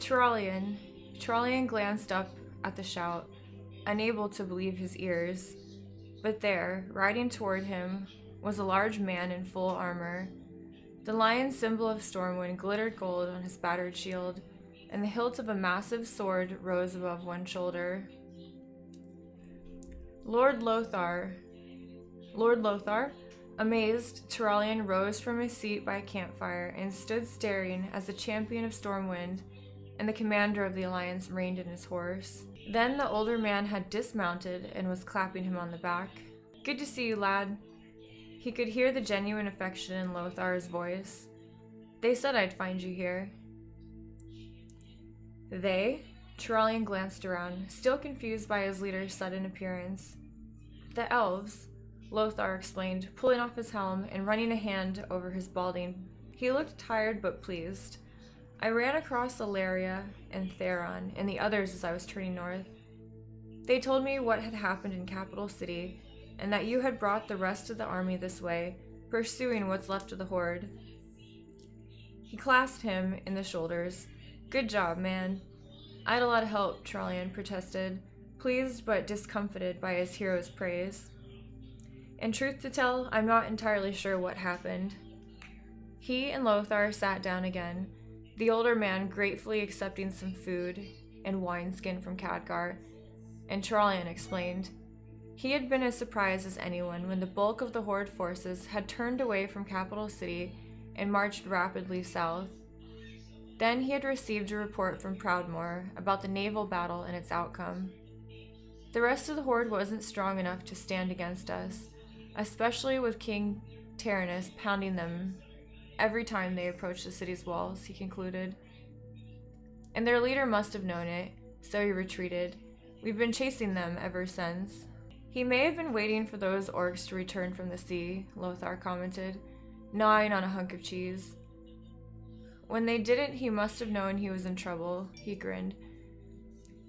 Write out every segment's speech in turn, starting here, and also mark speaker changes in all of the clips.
Speaker 1: Trollian glanced up at the shout, unable to believe his ears. But there, riding toward him, was a large man in full armor. The lion's symbol of Stormwind glittered gold on his battered shield, and the hilt of a massive sword rose above one shoulder. Lord Lothar. Amazed, Trollian rose from his seat by a campfire and stood staring as the champion of Stormwind and the commander of the Alliance reined in his horse. Then the older man had dismounted and was clapping him on the back. "Good to see you, lad." He could hear the genuine affection in Lothar's voice. "They said I'd find you here." They? Trollian glanced around, still confused by his leader's sudden appearance. "The elves," Lothar explained, pulling off his helm and running a hand over his balding. He looked tired but pleased. "I ran across Ilaria and Theron and the others as I was turning north. They told me what had happened in Capital City, and that you had brought the rest of the army this way, pursuing what's left of the Horde." He clasped him in the shoulders. "Good job, man." "I had a lot of help," Trollian protested, pleased but discomfited by his hero's praise. "And truth to tell, I'm not entirely sure what happened." He and Lothar sat down again, the older man gratefully accepting some food and wineskin from Khadgar, and Trollian explained. He had been as surprised as anyone when the bulk of the Horde forces had turned away from Capital City and marched rapidly south. Then he had received a report from Proudmoore about the naval battle and its outcome. The rest of the Horde wasn't strong enough to stand against us, especially with King Tyrannus pounding them every time they approached the city's walls, he concluded. And their leader must have known it, so he retreated. We've been chasing them ever since. "He may have been waiting for those orcs to return from the sea," Lothar commented, gnawing on a hunk of cheese. "When they didn't, he must have known he was in trouble," he grinned.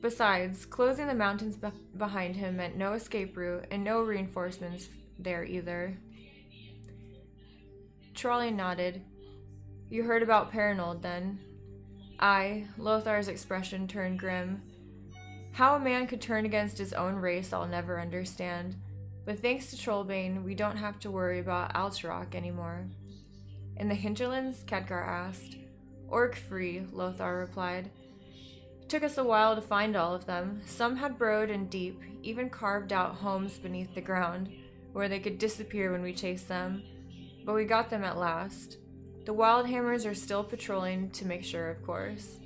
Speaker 1: Besides, closing the mountains behind him meant no escape route and no reinforcements there either. Trollian nodded. "You heard about Paranold, then?" "Aye," Lothar's expression turned grim. "How a man could turn against his own race I'll never understand, but thanks to Trollbane, we don't have to worry about Alterac anymore." "In the hinterlands?" Khadgar asked. "Orc-free," Lothar replied. "It took us a while to find all of them. Some had burrowed in deep, even carved out homes beneath the ground, where they could disappear when we chased them. But we got them at last. The Wildhammers are still patrolling to make sure, of course.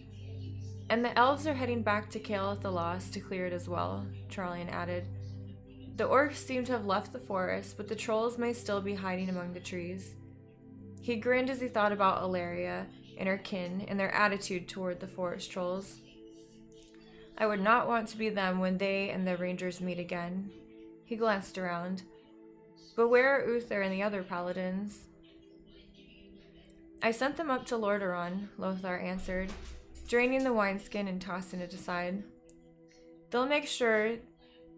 Speaker 1: And the elves are heading back to Kael'thas the Lost to clear it as well," Trollian added. "The orcs seem to have left the forest, but the trolls may still be hiding among the trees." He grinned as he thought about Ilaria and her kin and their attitude toward the forest trolls. "I would not want to be them when they and the rangers meet again." He glanced around. "But where are Uther and the other paladins?" "I sent them up to Lordaeron," Lothar answered, draining the wineskin and tossing it aside. "They'll make sure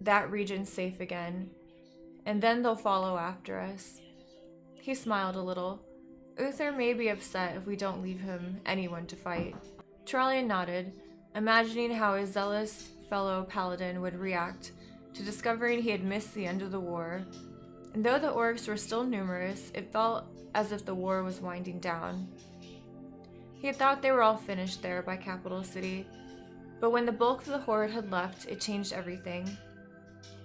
Speaker 1: that region's safe again, and then they'll follow after us." He smiled a little. "Uther may be upset if we don't leave him anyone to fight." Trollian nodded, imagining how his zealous fellow paladin would react to discovering he had missed the end of the war. And though the orcs were still numerous, it felt as if the war was winding down. He had thought they were all finished there by Capital City, but when the bulk of the Horde had left, it changed everything.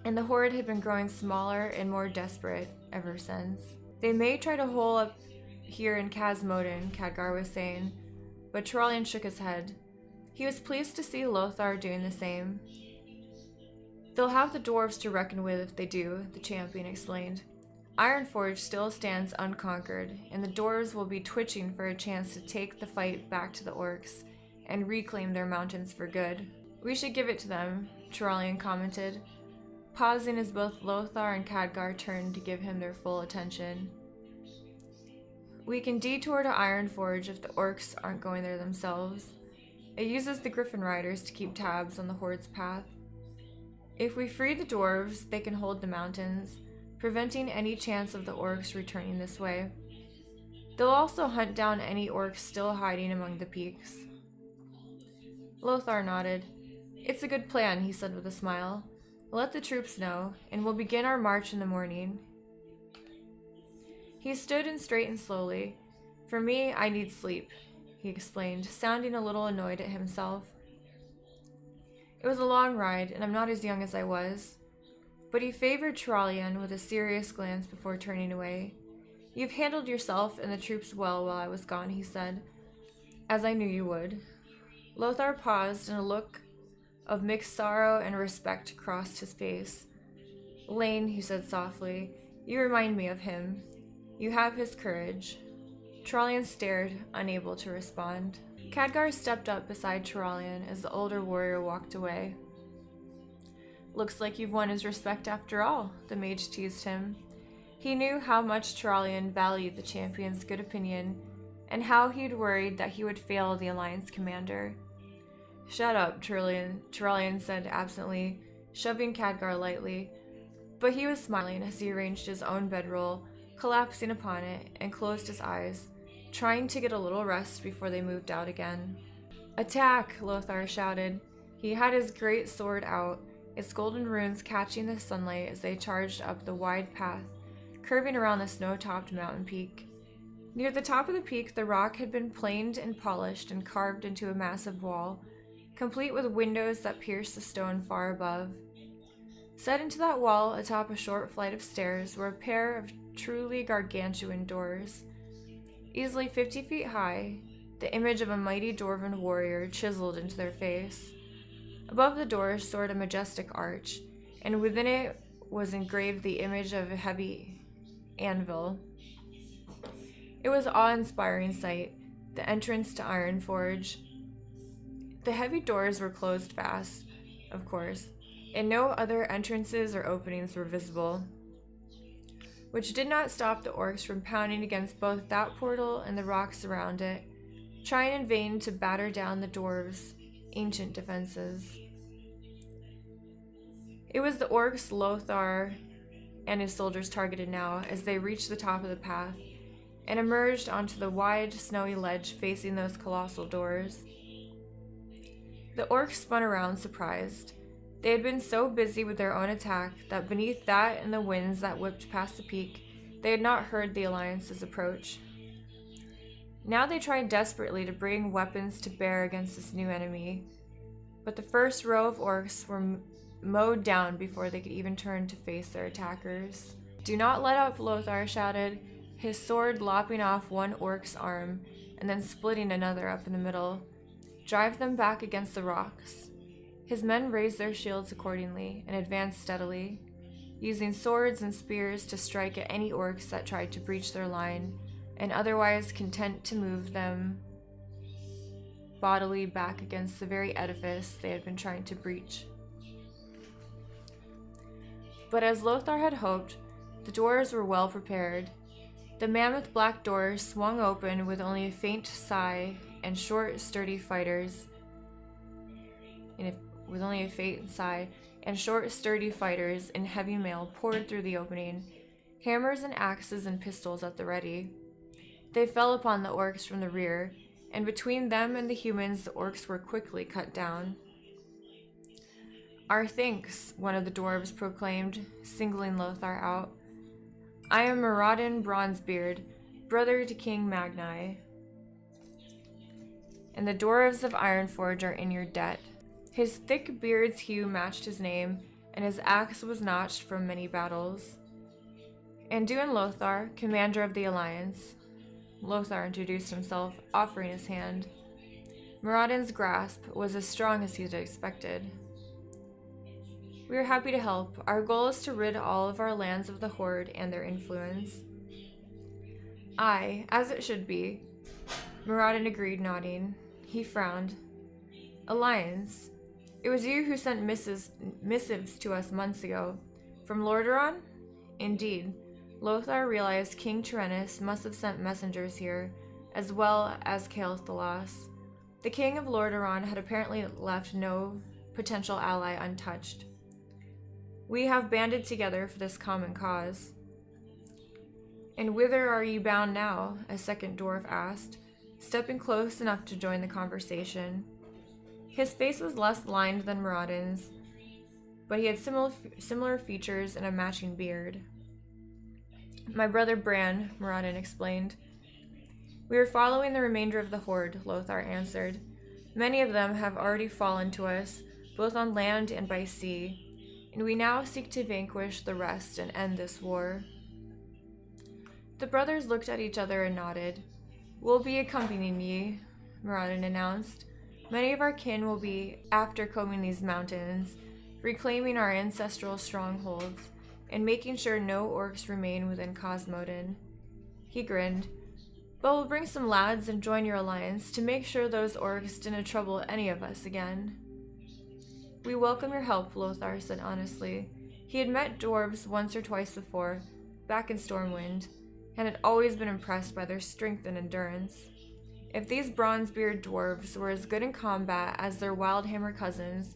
Speaker 1: And the Horde had been growing smaller and more desperate ever since. "They may try to hole up here in Khazmodan," Khadgar was saying, but Trollian shook his head. He was pleased to see Lothar doing the same. "They'll have the dwarves to reckon with if they do," the champion explained. "Ironforge still stands unconquered, and the dwarves will be twitching for a chance to take the fight back to the orcs and reclaim their mountains for good." "We should give it to them," Trollian commented, pausing as both Lothar and Khadgar turned to give him their full attention. "We can detour to Ironforge if the orcs aren't going there themselves. It uses the Griffin Riders to keep tabs on the Horde's path. If we free the dwarves, they can hold the mountains, preventing any chance of the orcs returning this way. They'll also hunt down any orcs still hiding among the peaks." Lothar nodded. It's a good plan, he said with a smile. Let the troops know, and we'll begin our march in the morning. He stood and straightened slowly. For me, I need sleep, he explained, sounding a little annoyed at himself. It was a long ride, and I'm not as young as I was. But he favored Trallian with a serious glance before turning away. You've handled yourself and the troops well while I was gone, he said, as I knew you would. Lothar paused, and a look of mixed sorrow and respect crossed his face. Lane, he said softly, you remind me of him. You have his courage. Trallian stared, unable to respond. Khadgar stepped up beside Trallian as the older warrior walked away. Looks like you've won his respect after all, the mage teased him. He knew how much Trallian valued the champion's good opinion, and how he'd worried that he would fail the Alliance commander. Shut up, Trallian said absently, shoving Khadgar lightly, but he was smiling as he arranged his own bedroll, collapsing upon it, and closed his eyes, trying to get a little rest before they moved out again. Attack! Lothar shouted. He had his great sword out, its golden runes catching the sunlight as they charged up the wide path, curving around the snow-topped mountain peak. Near the top of the peak, the rock had been planed and polished and carved into a massive wall, complete with windows that pierced the stone far above. Set into that wall atop a short flight of stairs were a pair of truly gargantuan doors. Easily 50 feet high, the image of a mighty dwarven warrior chiseled into their face. Above the doors soared a majestic arch, and within it was engraved the image of a heavy anvil. It was an awe-inspiring sight, the entrance to Ironforge. The heavy doors were closed fast, of course, and no other entrances or openings were visible, which did not stop the orcs from pounding against both that portal and the rocks around it, trying in vain to batter down the dwarves' ancient defenses. It was the orcs Lothar and his soldiers targeted now as they reached the top of the path and emerged onto the wide, snowy ledge facing those colossal doors. The orcs spun around, surprised. They had been so busy with their own attack that beneath that and the winds that whipped past the peak, they had not heard the Alliance's approach. Now they tried desperately to bring weapons to bear against this new enemy, but the first row of orcs were mowed down before they could even turn to face their attackers. Do not let up, Lothar shouted, his sword lopping off one orc's arm and then splitting another up in the middle. Drive them back against the rocks. His men raised their shields accordingly and advanced steadily, using swords and spears to strike at any orcs that tried to breach their line, and otherwise content to move them bodily back against the very edifice they had been trying to breach. But as Lothar had hoped, the doors were well prepared. The mammoth black doors swung open with only a faint sigh, and short, sturdy fighters in heavy mail poured through the opening, hammers and axes and pistols at the ready. They fell upon the orcs from the rear, and between them and the humans, the orcs were quickly cut down. Our thanks, one of the dwarves proclaimed, singling Lothar out. I am Muradin Bronzebeard, brother to King Magni, and the dwarves of Ironforge are in your debt. His thick beard's hue matched his name, and his axe was notched from many battles. Anduin Lothar, commander of the Alliance. Lothar introduced himself, offering his hand. Muradin's grasp was as strong as he had expected. We are happy to help. Our goal is to rid all of our lands of the Horde and their influence. Aye, as it should be. Muradin agreed, nodding. He frowned. Alliance. It was you who sent missives to us months ago. From Lordaeron? Indeed. Lothar realized King Tyrannus must have sent messengers here, as well as Kael Thalas. The King of Lordaeron had apparently left no potential ally untouched. We have banded together for this common cause. And whither are you bound now? A second dwarf asked, stepping close enough to join the conversation. His face was less lined than Muradin's, but he had similar features and a matching beard. "My brother Bran," Muradin explained. "We are following the remainder of the horde," Lothar answered. "Many of them have already fallen to us, both on land and by sea, and we now seek to vanquish the rest and end this war." The brothers looked at each other and nodded. "We'll be accompanying ye," Muradin announced. "Many of our kin will be after combing these mountains, reclaiming our ancestral strongholds, and making sure no orcs remain within Cosmodin." He grinned. "But we'll bring some lads and join your alliance to make sure those orcs didn't trouble any of us again." "We welcome your help," Lothar said honestly. He had met dwarves once or twice before, back in Stormwind, and had always been impressed by their strength and endurance. If these Bronzebeard dwarves were as good in combat as their Wildhammer cousins,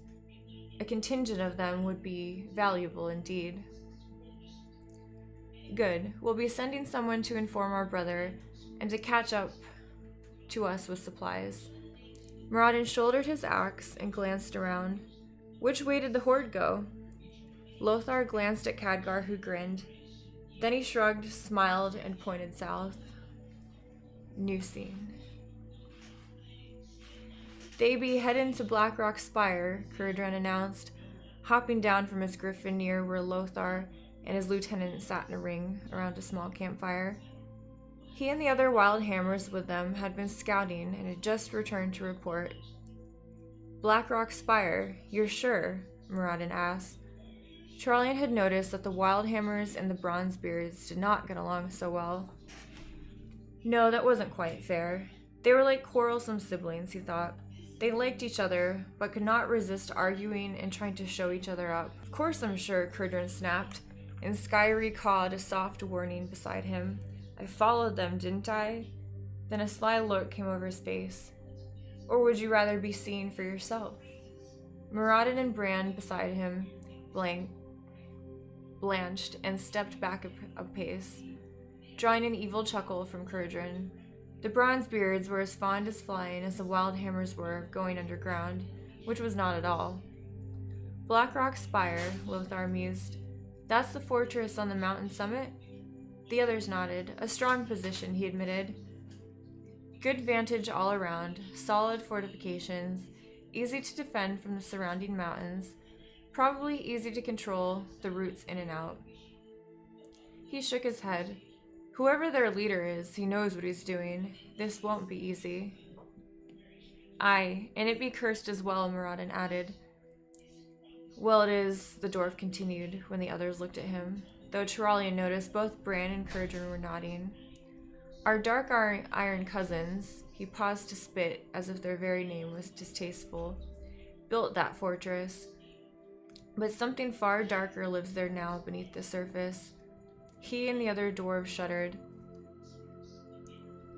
Speaker 1: a contingent of them would be valuable indeed. "Good. We'll be sending someone to inform our brother and to catch up to us with supplies." Muradin shouldered his axe and glanced around. "Which way did the horde go?" Lothar glanced at Khadgar, who grinned. Then he shrugged, smiled, and pointed south. New scene. "They be headin' to Blackrock Spire," Curdran announced, hopping down from his griffin near where Lothar and his lieutenant sat in a ring around a small campfire. He and the other Wildhammers with them had been scouting and had just returned to report. "Blackrock Spire, you're sure?" Muradin asked. Charlian had noticed that the Wildhammers and the Bronzebeards did not get along so well. No, that wasn't quite fair. They were like quarrelsome siblings, he thought. They liked each other, but could not resist arguing and trying to show each other up. "Of course I'm sure," Curdran snapped, and Skyrie cawed a soft warning beside him. "I followed them, didn't I?" Then a sly look came over his face. "Or would you rather be seen for yourself?" Muradin and Bran beside him blanched and stepped back a pace, drawing an evil chuckle from Curdran. The Bronzebeards were as fond of flying as the Wildhammers were of going underground, which was not at all. "Blackrock Spire," Lothar mused. "That's the fortress on the mountain summit?" The others nodded. "A strong position," he admitted. "Good vantage all around, solid fortifications, easy to defend from the surrounding mountains, probably easy to control the routes in and out." He shook his head. "Whoever their leader is, he knows what he's doing. This won't be easy." "Aye, and it be cursed as well," Muradin added. "Well, it is," the dwarf continued, when the others looked at him, though Charlian noticed both Bran and Curdran were nodding. "Our dark iron cousins," he paused to spit as if their very name was distasteful, "built that fortress. But something far darker lives there now beneath the surface." He and the other dwarves shuddered.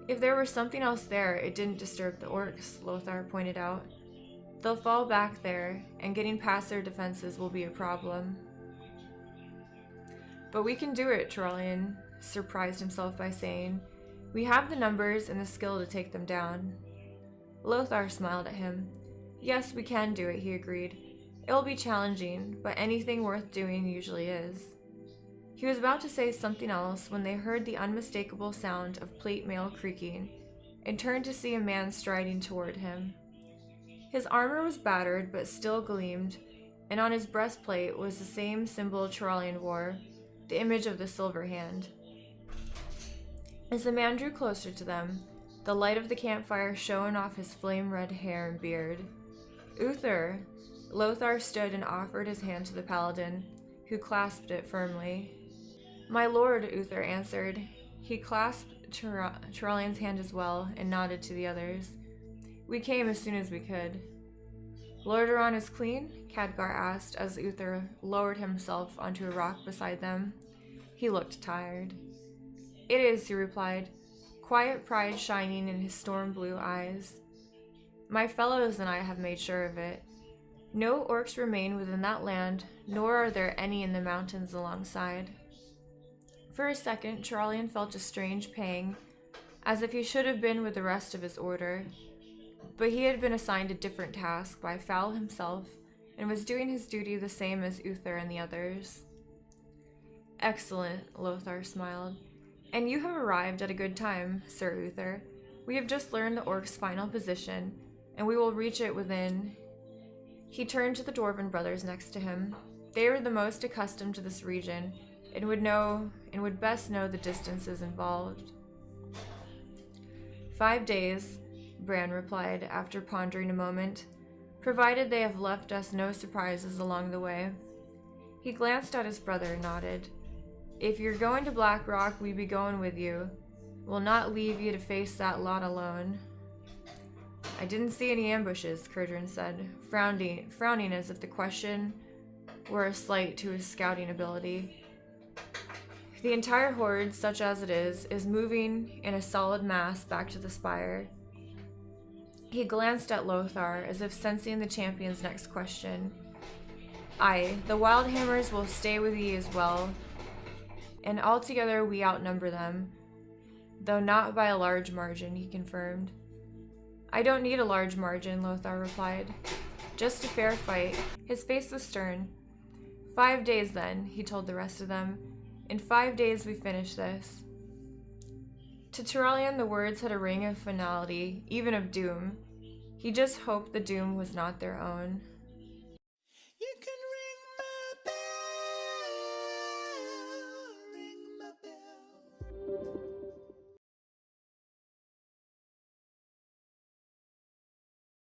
Speaker 1: "If there were something else there, it didn't disturb the orcs," Lothar pointed out. "They'll fall back there, and getting past their defenses will be a problem." "But we can do it," Charlian surprised himself by saying. "We have the numbers and the skill to take them down." Lothar smiled at him. "Yes, we can do it," he agreed. "It'll be challenging, but anything worth doing usually is." He was about to say something else when they heard the unmistakable sound of plate mail creaking and turned to see a man striding toward him. His armor was battered but still gleamed, and on his breastplate was the same symbol Charlian wore, the image of the silver hand. As the man drew closer to them, the light of the campfire shone off his flame-red hair and beard. "Uther!" Lothar stood and offered his hand to the paladin, who clasped it firmly. "My lord," Uther answered. He clasped Charlian's hand as well and nodded to the others. "We came as soon as we could." "Lordaeron is clean?" Khadgar asked as Uther lowered himself onto a rock beside them. He looked tired. "It is," he replied, quiet pride shining in his storm-blue eyes. "My fellows and I have made sure of it. No orcs remain within that land, nor are there any in the mountains alongside." For a second, Charlian felt a strange pang, as if he should have been with the rest of his order. but he had been assigned a different task by Fowl himself and was doing his duty the same as Uther and the others. Excellent, Lothar smiled. And you have arrived at a good time, Sir Uther. We have just learned the orc's final position, and we will reach it within... He turned to the dwarven brothers next to him. They were the most accustomed to this region, and would best know the distances involved. 5 days, Bran replied after pondering a moment, provided they have left us no surprises along the way. He glanced at his brother and nodded. If you're going to Blackrock, we be going with you. We'll not leave you to face that lot alone. I didn't see any ambushes, Curdran said, frowning as if the question were a slight to his scouting ability. The entire horde, such as it is moving in a solid mass back to the spire. He glanced at Lothar as if sensing the champion's next question. Aye, the Wildhammers will stay with ye as well, and altogether we outnumber them, though not by a large margin, he confirmed. I don't need a large margin, Lothar replied. Just a fair fight. His face was stern. 5 days then, he told the rest of them. In 5 days we finish this. To Turalyon, the words had a ring of finality, even of doom. He just hoped the doom was not their own.